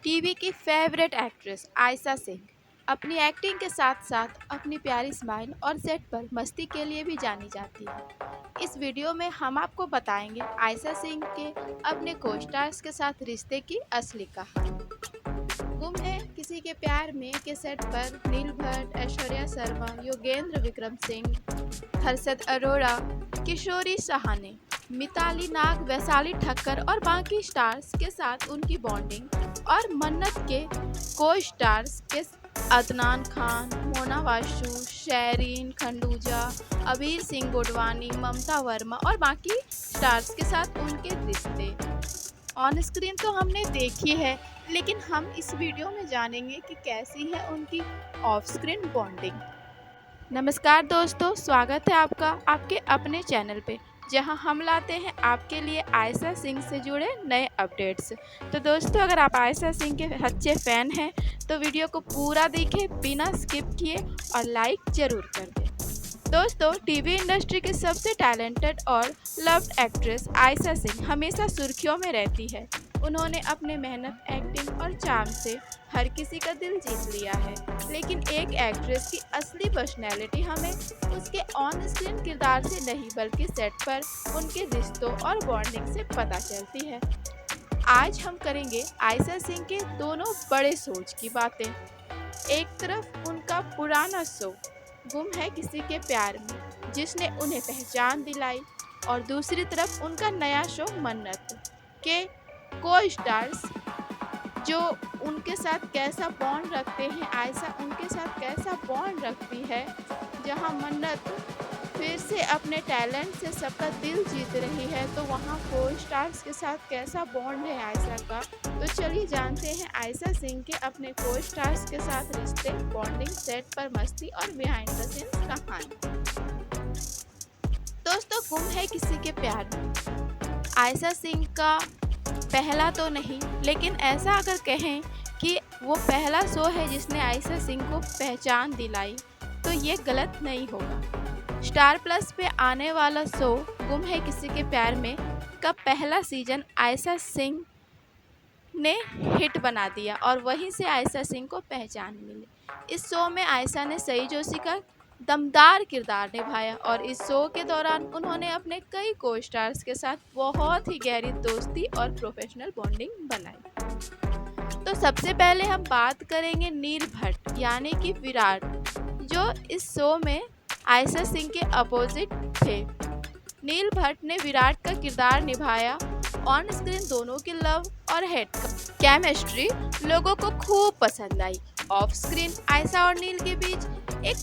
TV की favourite actress Ayesha Singh अपनी acting के साथ साथ अपनी प्यारी स्माइल और सेट पर मस्ती के लिए भी जानी जाती है। इस वीडियो में हम आपको बताएंगे आयशा सिंह के अपने को स्टार्स के साथ रिश्ते की असली कहानी। गुम है किसी के प्यार में के सेट पर नील भट्ट, ऐश्वर्या शर्मा, योगेंद्र विक्रम सिंह, हर्षद अरोड़ा, किशोरी सहाने, मिताली नाग, वैशाली ठक्कर और बाकी स्टार्स के साथ उनकी बॉन्डिंग और मन्नत के को स्टार्स के अदनान खान, मोना वासु, शैरीन खंडूजा, अबीर सिंह गोडवानी, ममता वर्मा और बाकी स्टार्स के साथ उनके रिश्ते ऑन स्क्रीन तो हमने देखी है, लेकिन हम इस वीडियो में जानेंगे कि कैसी है उनकी ऑफ स्क्रीन बॉन्डिंग। नमस्कार दोस्तों, स्वागत है आपका आपके अपने चैनल पे, जहां हम लाते हैं आपके लिए आयशा सिंह से जुड़े नए अपडेट्स। तो दोस्तों, अगर आप आयशा सिंह के सच्चे फ़ैन हैं तो वीडियो को पूरा देखें बिना स्किप किए और लाइक ज़रूर कर दें। दोस्तों, टीवी इंडस्ट्री की सबसे टैलेंटेड और लव्ड एक्ट्रेस आयशा सिंह हमेशा सुर्खियों में रहती है। उन्होंने अपने मेहनत, एक्टिंग और चार्म से हर किसी का दिल जीत लिया है, लेकिन एक एक्ट्रेस की असली पर्सनैलिटी हमें उसके ऑन स्क्रीन किरदार से नहीं बल्कि सेट पर उनके रिश्तों और बॉन्डिंग से पता चलती है। आज हम करेंगे आयशा सिंह के दोनों बड़े सोच की बातें। एक तरफ उनका पुराना शो गुम है किसी के प्यार में, जिसने उन्हें पहचान दिलाई, और दूसरी तरफ उनका नया शो मन्नत के को स्टार्स जो उनके साथ कैसा बॉन्ड रखते हैं, आयशा उनके साथ कैसा बॉन्ड रखती है, जहां मन्नत फिर से अपने टैलेंट से सबका दिल जीत रही है, तो वहां को स्टार्स के साथ कैसा बॉन्ड है आयशा का। तो चलिए जानते हैं आयशा सिंह के अपने को स्टार्स के साथ रिश्ते, बॉन्डिंग, सेट पर मस्ती और बिहाइंड द सीन्स कहानी। दोस्तों, गुम है किसी के प्यार में आयशा सिंह का पहला तो नहीं, लेकिन ऐसा अगर कहें कि वो पहला शो है जिसने आयशा सिंह को पहचान दिलाई, तो ये गलत नहीं होगा। स्टार प्लस पे आने वाला शो गुम है किसी के प्यार में का पहला सीजन आयशा सिंह ने हिट बना दिया और वहीं से आयशा सिंह को पहचान मिली। इस शो में आयशा ने सई जोशी का दमदार किरदार निभाया और इस शो के दौरान उन्होंने अपने कई को स्टार्स के साथ बहुत ही गहरी दोस्ती और प्रोफेशनल बॉन्डिंग बनाई। तो सबसे पहले हम बात करेंगे नील भट्ट यानी कि विराट, जो इस शो में आयशा सिंह के अपोजिट थे। नील भट्ट ने विराट का किरदार निभाया। ऑन स्क्रीन दोनों की लव और हेट केमिस्ट्री लोगों को खूब पसंद आई। ऑफ स्क्रीन आयशा और नील के बीच एक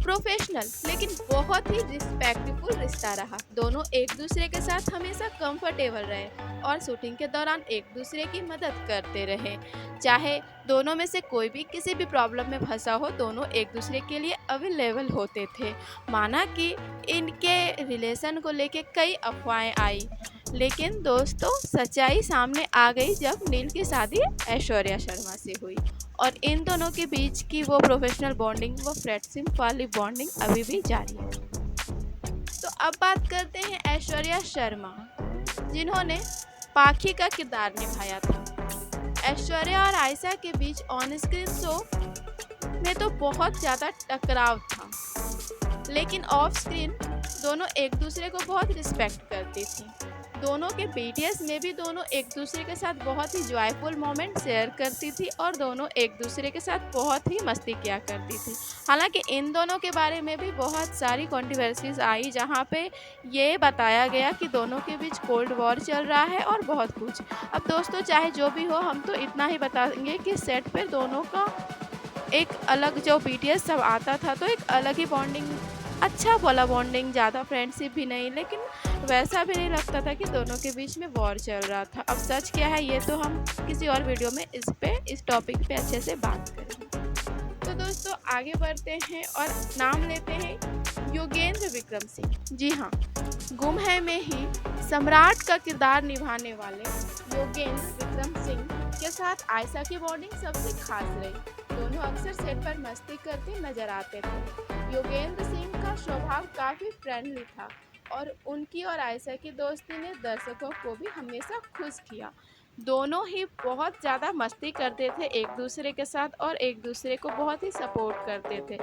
प्रोफेशनल लेकिन बहुत ही रिस्पेक्टफुल रिश्ता रहा। दोनों एक दूसरे के साथ हमेशा कंफर्टेबल रहे और शूटिंग के दौरान एक दूसरे की मदद करते रहे। चाहे दोनों में से कोई भी किसी भी प्रॉब्लम में फंसा हो, दोनों एक दूसरे के लिए अवेलेबल होते थे। माना कि इनके रिलेशन को लेके कई अफवाहें आई, लेकिन दोस्तों सच्चाई सामने आ गई जब नील की शादी ऐश्वर्या शर्मा से हुई और इन दोनों के बीच की वो प्रोफेशनल बॉन्डिंग, वो फ्रेंडशिप वाली बॉन्डिंग अभी भी जारी है। तो अब बात करते हैं ऐश्वर्या शर्मा, जिन्होंने पाखी का किरदार निभाया था। ऐश्वर्या और आयशा के बीच ऑन स्क्रीन शो में तो बहुत ज़्यादा टकराव था, लेकिन ऑफ स्क्रीन दोनों एक दूसरे को बहुत रिस्पेक्ट करती थी। दोनों के बीटीएस में भी दोनों एक दूसरे के साथ बहुत ही जॉयफुल मोमेंट शेयर करती थी और दोनों एक दूसरे के साथ बहुत ही मस्ती किया करती थी। हालांकि इन दोनों के बारे में भी बहुत सारी कंट्रोवर्सीज आई, जहां पे ये बताया गया कि दोनों के बीच कोल्ड वॉर चल रहा है और बहुत कुछ। अब दोस्तों, चाहे जो भी हो, हम तो इतना ही बताएंगे कि सेट पर दोनों का एक अलग, जो बीटीएस सब आता था तो एक अलग ही बॉन्डिंग, अच्छा वाला बॉन्डिंग, ज़्यादा फ्रेंडशिप भी नहीं, लेकिन वैसा भी नहीं लगता था कि दोनों के बीच में वॉर चल रहा था। अब सच क्या है ये तो हम किसी और वीडियो में इस टॉपिक पे अच्छे से बात करेंगे। तो दोस्तों, आगे बढ़ते हैं और नाम लेते हैं योगेंद्र विक्रम सिंह। जी हाँ, गुम है में ही सम्राट का किरदार निभाने वाले योगेंद्र विक्रम सिंह के साथ आयशा की बॉन्डिंग सबसे खास रही। दोनों अक्सर सेट पर मस्ती करते नजर आते थे। योगेंद्र सिंह का स्वभाव काफ़ी फ्रेंडली था और उनकी और आयशा की दोस्ती ने दर्शकों को भी हमेशा खुश किया। दोनों ही बहुत ज़्यादा मस्ती करते थे एक दूसरे के साथ और एक दूसरे को बहुत ही सपोर्ट करते थे।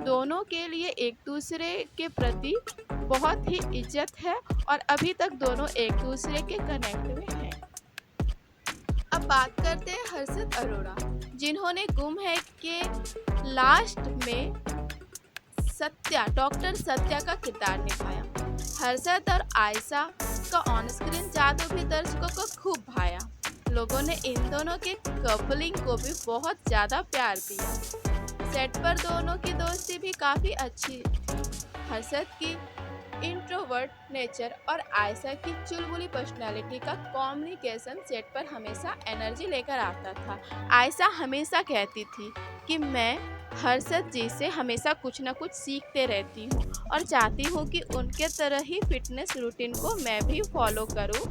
दोनों के लिए एक दूसरे के प्रति बहुत ही इज्जत है और अभी तक दोनों एक दूसरे के कनेक्ट में हैं। अब बात करते हैं हर्षद अरोड़ा, जिन्होंने गुम है के लास्ट में डॉक्टर सत्या का किरदार निभाया। हर्षद और आयशा का ऑन स्क्रीन जादू भी दर्शकों को खूब भाया। लोगों ने इन दोनों के कपलिंग को भी बहुत ज़्यादा प्यार दिया। सेट पर दोनों की दोस्ती भी काफ़ी अच्छी थी। हर्षद की इंट्रोवर्ट नेचर और आयशा की चुलबुली पर्सनालिटी का कॉम्युनिकेशन सेट पर हमेशा एनर्जी लेकर आता था। आयशा हमेशा कहती थी कि मैं हर्षद जी से हमेशा कुछ ना कुछ सीखते रहती हूँ और चाहती हूँ कि उनके तरह ही फिटनेस रूटीन को मैं भी फॉलो करूँ,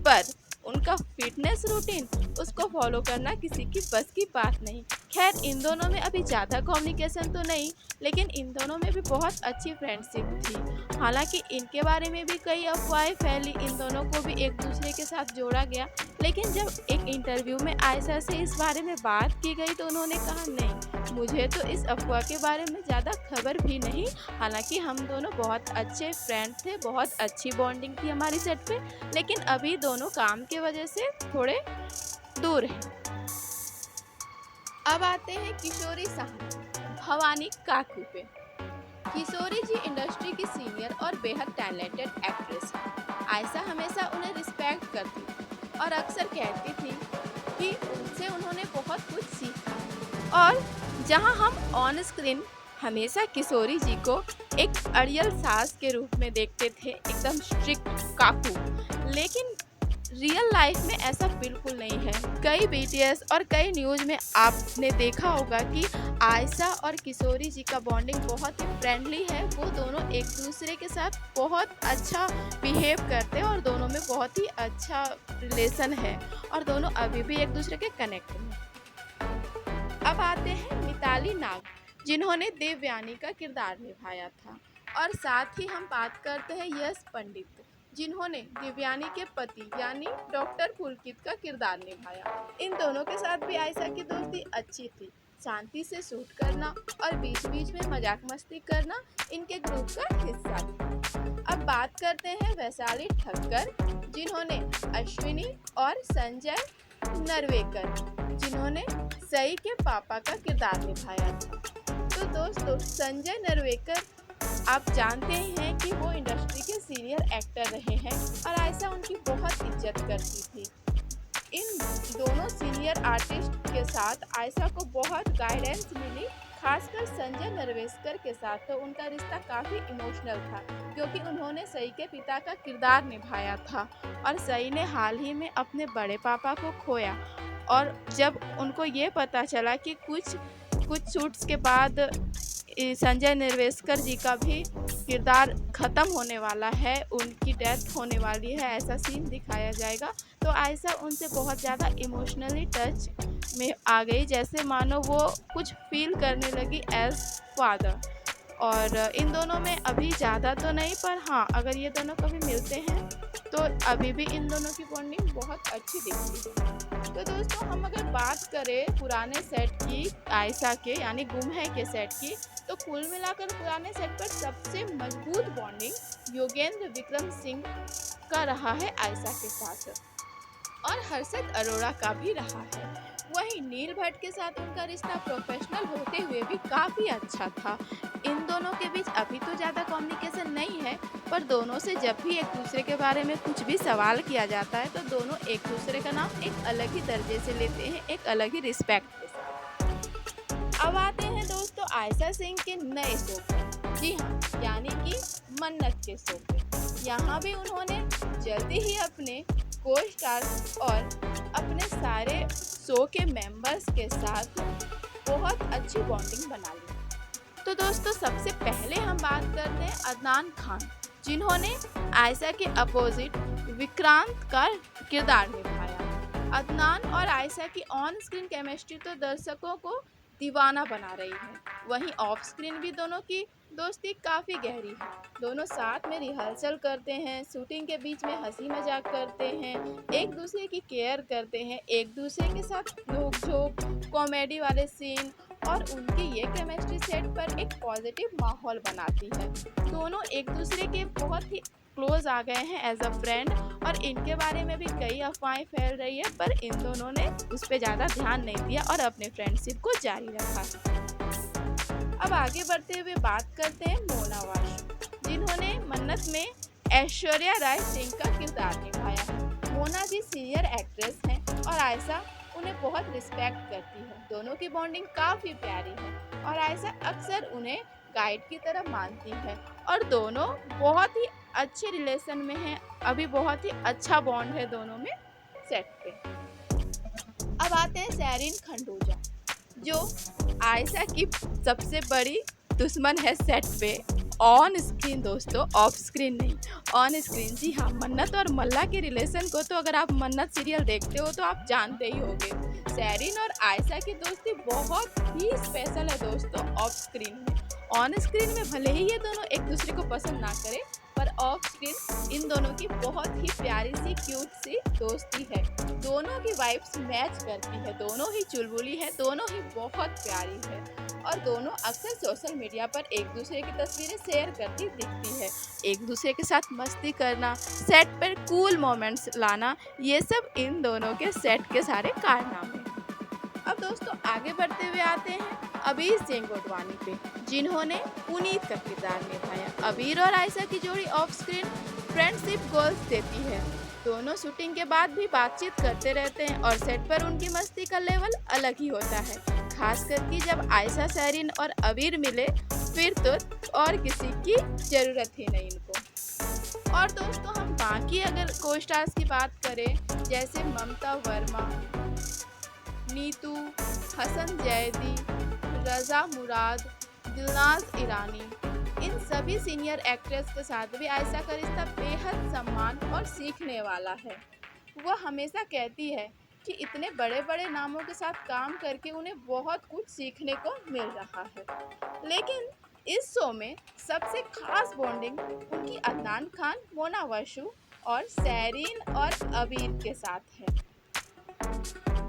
पर उनका फिटनेस रूटीन उसको फॉलो करना किसी की बस की बात नहीं। खैर, इन दोनों में अभी ज़्यादा कम्युनिकेशन तो नहीं, लेकिन इन दोनों में भी बहुत अच्छी फ्रेंडशिप थी। हालांकि इनके बारे में भी कई अफवाहें फैली, इन दोनों को भी एक दूसरे के साथ जोड़ा गया, लेकिन जब एक इंटरव्यू में आयशा से इस बारे में बात की गई तो उन्होंने कहा नहीं, मुझे तो इस अफवाह के बारे में ज़्यादा खबर भी नहीं। हालांकि हम दोनों बहुत अच्छे फ्रेंड थे, बहुत अच्छी बॉन्डिंग थी हमारी सेट पे, लेकिन अभी दोनों काम की वजह से थोड़े दूर हैं। अब आते हैं किशोरी साहनी, भवानी काकू पे। किशोरी जी इंडस्ट्री की सीनियर और बेहद टैलेंटेड एक्ट्रेस हैं। आयशा हमेशा उन्हें रिस्पेक्ट करती थी और अक्सर कहती थी कि उनसे उन्होंने बहुत कुछ सीखा। और जहां हम ऑन स्क्रीन हमेशा किशोरी जी को एक अड़ियल सास के रूप में देखते थे, एकदम स्ट्रिक्ट काकू, लेकिन रियल लाइफ में ऐसा बिल्कुल नहीं है। कई बीटीएस और कई न्यूज़ में आपने देखा होगा कि आयशा और किशोरी जी का बॉन्डिंग बहुत ही फ्रेंडली है। वो दोनों एक दूसरे के साथ बहुत अच्छा बिहेव करते हैं और दोनों में बहुत ही अच्छा रिलेशन है और दोनों अभी भी एक दूसरे के कनेक्ट में। अब आते हैं मिताली नाग, जिन्होंने देवयानी का किरदार निभाया था, और साथ ही हम बात करते हैं यश पंडित, जिन्होंने देवयानी के पति यानी डॉक्टर पुलकित का किरदार निभाया। इन दोनों के साथ भी आयशा की दोस्ती अच्छी थी। शांति से शूट करना और बीच बीच में मजाक मस्ती करना इनके ग्रुप का हिस्सा था। अब बात करते हैं वैशाली ठक्कर, जिन्होंने अश्विनी और संजय नरवेकर, जिन्होंने सई के पापा का किरदार निभाया था। तो दोस्तों, संजय नरवेकर आप जानते ही हैं कि वो इंडस्ट्री के सीनियर एक्टर रहे हैं और आयशा उनकी बहुत इज्जत करती थी। इन दोनों सीनियर आर्टिस्ट के साथ आयशा को बहुत गाइडेंस मिली, खासकर संजय नरवेकर के साथ। तो उनका रिश्ता काफ़ी इमोशनल था, क्योंकि उन्होंने सई के पिता का किरदार निभाया था और सई ने हाल ही में अपने बड़े पापा को खोया। और जब उनको ये पता चला कि कुछ शूट्स के बाद संजय निर्वेशकर जी का भी किरदार ख़त्म होने वाला है, उनकी डेथ होने वाली है, ऐसा सीन दिखाया जाएगा, तो आयशा उनसे बहुत ज़्यादा इमोशनली टच में आ गई, जैसे मानो वो कुछ फील करने लगी एज फादर। और इन दोनों में अभी ज़्यादा तो नहीं, पर हाँ, अगर ये दोनों कभी मिलते हैं तो अभी भी इन दोनों की बॉन्डिंग बहुत अच्छी दिखती है। तो दोस्तों, हम अगर बात करें पुराने सेट की, आयशा के यानी गुम है के सेट की, तो कुल मिलाकर पुराने सेट पर सबसे मजबूत बॉन्डिंग योगेंद्र विक्रम सिंह का रहा है आयशा के साथ, और हर्षद अरोड़ा का भी रहा है। वहीं नील भट्ट के साथ उनका रिश्ता प्रोफेशनल होते हुए भी काफ़ी अच्छा था। इन दोनों के बीच अभी तो ज़्यादा कम्युनिकेशन नहीं है, पर दोनों से जब भी एक दूसरे के बारे में कुछ भी सवाल किया जाता है तो दोनों एक दूसरे का नाम एक अलग ही दर्जे से लेते हैं, एक अलग ही रिस्पेक्ट के साथ। अब आते हैं दोस्तों आयशा सिंह के नए शो पर, जी हाँ, यानी कि मन्नत के शो पे। यहाँ भी उन्होंने जल्दी ही अपने को स्टार और अपने सारे शो के मेंबर्स के साथ बहुत अच्छी बॉन्डिंग बना ली। तो दोस्तों, सबसे पहले हम बात करते हैं अदनान खान, जिन्होंने आयशा के अपोजिट विक्रांत का किरदार निभाया। अदनान और आयशा की ऑन स्क्रीन केमिस्ट्री तो दर्शकों को दीवाना बना रही है, वहीं ऑफ स्क्रीन भी दोनों की दोस्ती काफ़ी गहरी है। दोनों साथ में रिहर्सल करते हैं, शूटिंग के बीच में हंसी मजाक करते हैं, एक दूसरे की केयर करते हैं, एक दूसरे के साथ नोक-झोंक, कॉमेडी वाले सीन और उनकी ये केमिस्ट्री सेट पर एक पॉजिटिव माहौल बनाती है। दोनों एक दूसरे के बहुत ही क्लोज आ गए हैं एज अ फ्रेंड और इनके बारे में भी कई अफवाहें फैल रही है, पर इन दोनों ने उस पर ज़्यादा ध्यान नहीं दिया और अपने फ्रेंडशिप को जारी रखा। अब आगे बढ़ते हुए बात करते हैं मोना वाशु, जिन्होंने मन्नत में ऐश्वर्या राय सिंह का किरदार निभाया है। मोना जी सीनियर एक्ट्रेस हैं और आयशा उन्हें बहुत रिस्पेक्ट करती है। दोनों की बॉन्डिंग काफ़ी प्यारी है और आयशा अक्सर उन्हें गाइड की तरह मानती है और दोनों बहुत ही अच्छे रिलेशन में हैं। अभी बहुत ही अच्छा बॉन्ड है दोनों में सेट पे। अब आते हैं सैरिन खंडूजा, जो आयशा की सबसे बड़ी दुश्मन है सेट पे। ऑन स्क्रीन दोस्तों, ऑफ स्क्रीन नहीं, ऑन स्क्रीन। जी हाँ, मन्नत और मल्ला के रिलेशन को तो अगर आप मन्नत सीरियल देखते हो तो आप जानते ही होंगे। सैरिन और आयशा की दोस्ती बहुत ही स्पेशल है दोस्तों ऑफ स्क्रीन में। ऑन स्क्रीन में भले ही ये दोनों एक दूसरे को पसंद ना करें, पर ऑफ स्क्रीन इन दोनों की बहुत ही प्यारी सी क्यूट सी दोस्ती है। दोनों की वाइब्स मैच करती है, दोनों ही चुलबुली है, दोनों ही बहुत प्यारी है और दोनों अक्सर सोशल मीडिया पर एक दूसरे की तस्वीरें शेयर करती दिखती है। एक दूसरे के साथ मस्ती करना, सेट पर कूल मोमेंट्स लाना, ये सब इन दोनों के सेट के सारे कारनामे। अब दोस्तों आगे बढ़ते हुए आते हैं अबीर सिंह गोटवानी पे, जिन्होंने पुनीत का किरदार निभाया। अबीर और आयशा की जोड़ी ऑफ स्क्रीन फ्रेंडशिप गोल्स देती है। दोनों शूटिंग के बाद भी बातचीत करते रहते हैं और सेट पर उनकी मस्ती का लेवल अलग ही होता है, खास करके जब आयशा, सैरिन और अबीर मिले, फिर तो और किसी की ज़रूरत ही नहीं इनको। और दोस्तों हम बाकी अगर को स्टार्स की बात करें, जैसे ममता वर्मा, नीतू, हसन जैदी, रज़ा मुराद, दिलनाज ईरानी, इन सभी सीनियर एक्ट्रेस के साथ भी आयशा का रिश्ता बेहद सम्मान और सीखने वाला है। वह हमेशा कहती है कि इतने बड़े बड़े नामों के साथ काम करके उन्हें बहुत कुछ सीखने को मिल रहा है, लेकिन इस शो में सबसे खास बॉन्डिंग उनकी अदनान खान, मोना वाशु और सैरिन और अबीर के साथ है।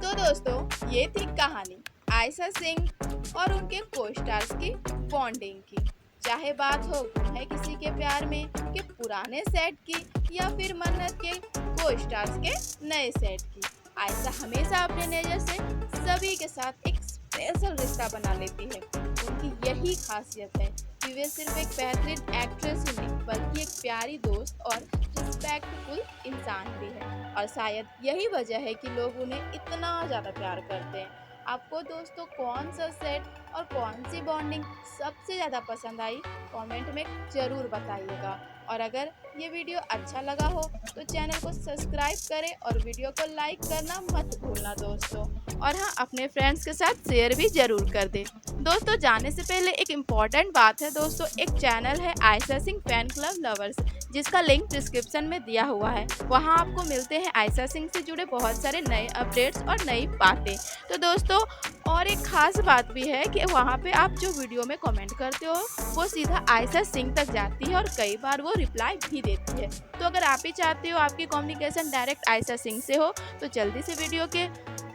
तो दोस्तों ये थी कहानी आयशा सिंह और उनके को स्टार्स की बॉन्डिंग की। चाहे बात हो गुम है किसी के प्यार में के पुराने सेट की या फिर मन्नत के को स्टार्स के नए सेट की, आयशा हमेशा अपने नेचर से सभी के साथ एक स्पेशल रिश्ता बना लेती है। उनकी यही खासियत है कि वे सिर्फ एक बेहतरीन एक्ट्रेस ही नहीं, बल्कि एक प्यारी दोस्त और रिस्पेक्टफुल इंसान भी है और शायद यही वजह है कि लोग उन्हें इतना ज़्यादा प्यार करते हैं। आपको दोस्तों कौन सा सेट और कौन सी बॉन्डिंग सबसे ज़्यादा पसंद आई, कमेंट में ज़रूर बताइएगा। और अगर ये वीडियो अच्छा लगा हो तो चैनल को सब्सक्राइब करें और वीडियो को लाइक करना मत भूलना दोस्तों। और हाँ, अपने फ्रेंड्स के साथ शेयर भी ज़रूर कर दें। दोस्तों जाने से पहले एक इम्पॉर्टेंट बात है दोस्तों, एक चैनल है Ayesha Singh fan club lovers, जिसका लिंक डिस्क्रिप्शन में दिया हुआ है। वहाँ आपको मिलते हैं आयशा सिंह से जुड़े बहुत सारे नए अपडेट्स और नई बातें। तो दोस्तों और एक ख़ास बात भी है कि वहाँ पे आप जो वीडियो में कमेंट करते हो वो सीधा आयशा सिंह तक जाती है और कई बार वो रिप्लाई भी देती है। तो अगर आप ही चाहते हो आपकी कम्युनिकेशन डायरेक्ट आयशा सिंह से हो तो जल्दी से वीडियो के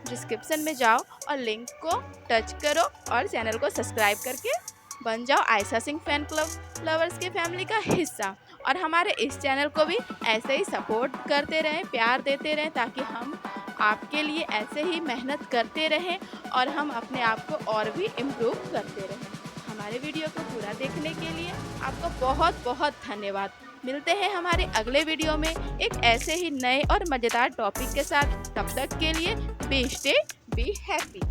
डिस्क्रिप्शन में जाओ और लिंक को टच करो और चैनल को सब्सक्राइब करके बन जाओ Ayesha Singh fan club lovers के फैमिली का हिस्सा। और हमारे इस चैनल को भी ऐसे ही सपोर्ट करते रहें, प्यार देते रहें, ताकि हम आपके लिए ऐसे ही मेहनत करते रहें और हम अपने आप को और भी इम्प्रूव करते रहें। हमारे वीडियो को पूरा देखने के लिए आपको बहुत बहुत धन्यवाद। मिलते हैं हमारे अगले वीडियो में एक ऐसे ही नए और मज़ेदार टॉपिक के साथ। तब तक के लिए बी स्टे बी हैप्पी।